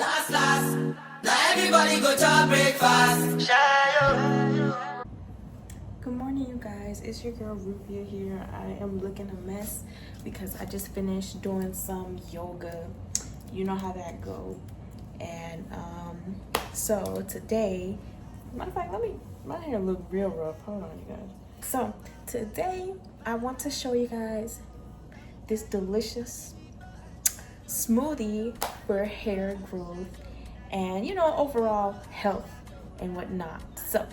Last, last. Now everybody go to breakfast. Good morning, you guys. It's your girl Rufia here. I am looking a mess because I just finished doing some yoga. You know how that go. And so today, matter of fact, my hair look real rough. Hold on, you guys. So today I want to show you guys this delicious smoothie for hair growth and overall health and whatnot. So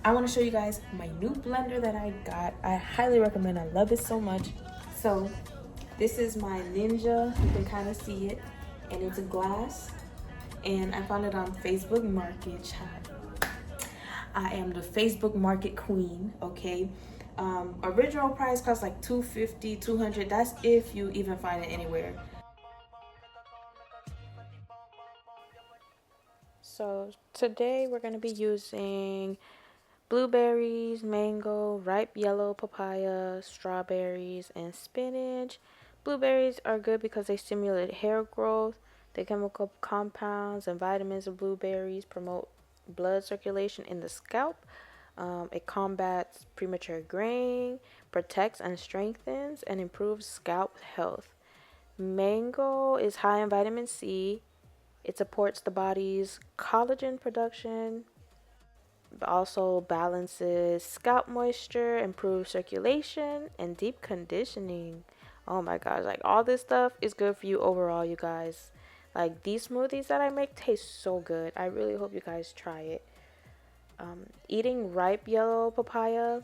I want to show you guys my new blender that I got. I highly recommend. I love it so much. So this is my Ninja. You can kind of see it, and it's a glass, and I found it on Facebook Market. Child, I am the Facebook Market queen. Okay, original price costs like $250, $200. That's if you even find it anywhere. So today we're going to be using blueberries, mango, ripe yellow papaya, strawberries, and spinach. Blueberries are good because they stimulate hair growth. The chemical compounds and vitamins of blueberries promote blood circulation in the scalp. It combats premature graying, protects and strengthens, and improves scalp health. Mango is high in vitamin C. It supports the body's collagen production, also balances scalp moisture, improves circulation, and deep conditioning. Oh my gosh, like all this stuff is good for you overall, you guys. Like these smoothies that I make taste so good. I really hope you guys try it. Eating ripe yellow papaya,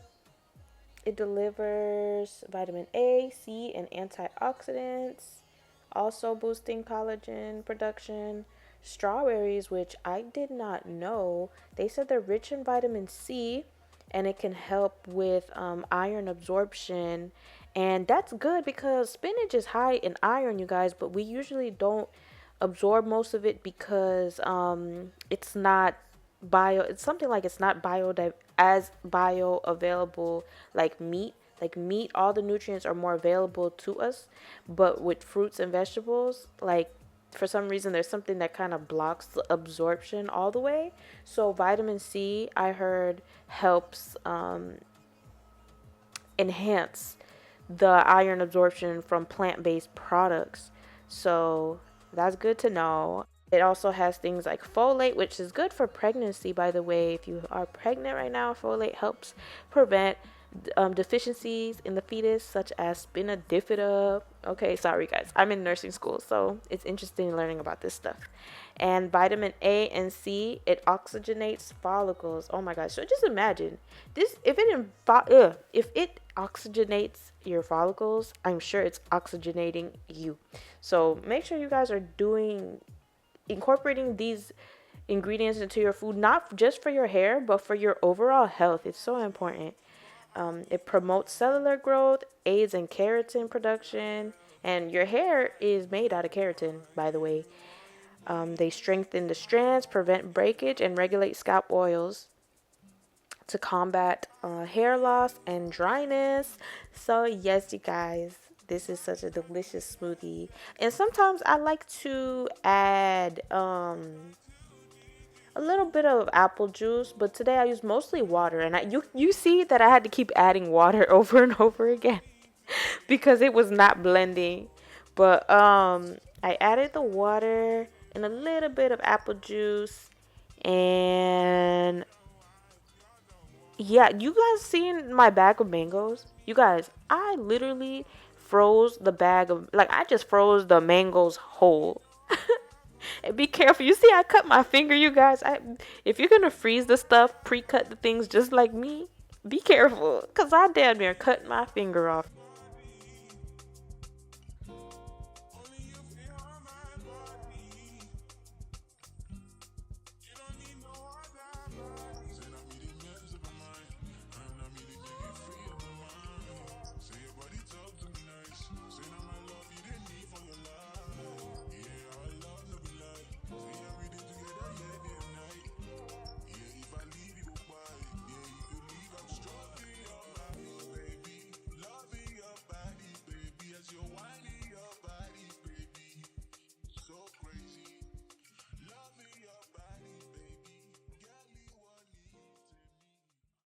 it delivers vitamin A, C, and antioxidants, also boosting collagen production. Strawberries, which I did not know, they said they're rich in vitamin C and it can help with iron absorption. And that's good because spinach is high in iron, you guys, but we usually don't absorb most of it because it's not it's something like it's not as bioavailable like meat. All the nutrients are more available to us, but with fruits and vegetables, like for some reason there's something that kind of blocks the absorption all the way. So vitamin C, I heard, helps enhance the iron absorption from plant-based products. So that's good to know. It also has things like folate, which is good for pregnancy, by the way. If you are pregnant right now, folate helps prevent deficiencies in the fetus, such as spina bifida. Okay, sorry guys. I'm in nursing school, so it's interesting learning about this stuff. And vitamin A and C, it oxygenates follicles. Oh my gosh. So just imagine this: if it oxygenates your follicles, I'm sure it's oxygenating you. So make sure you guys are incorporating these ingredients into your food, not just for your hair, but for your overall health. It's so important. It promotes cellular growth, aids in keratin production, and your hair is made out of keratin, by the way. They strengthen the strands, prevent breakage, and regulate scalp oils to combat hair loss and dryness. So yes, you guys, this is such a delicious smoothie. And sometimes I like to add a little bit of apple juice, but today I use mostly water. And you see that I had to keep adding water over and over again because it was not blending. But I added the water and a little bit of apple juice, and yeah, you guys seen my bag of mangoes? You guys, I literally froze the bag of, like, I just froze the mangoes whole. And be careful. You see, I cut my finger, you guys. If you're gonna freeze the stuff, pre-cut the things just like me, be careful, cause I damn near cut my finger off.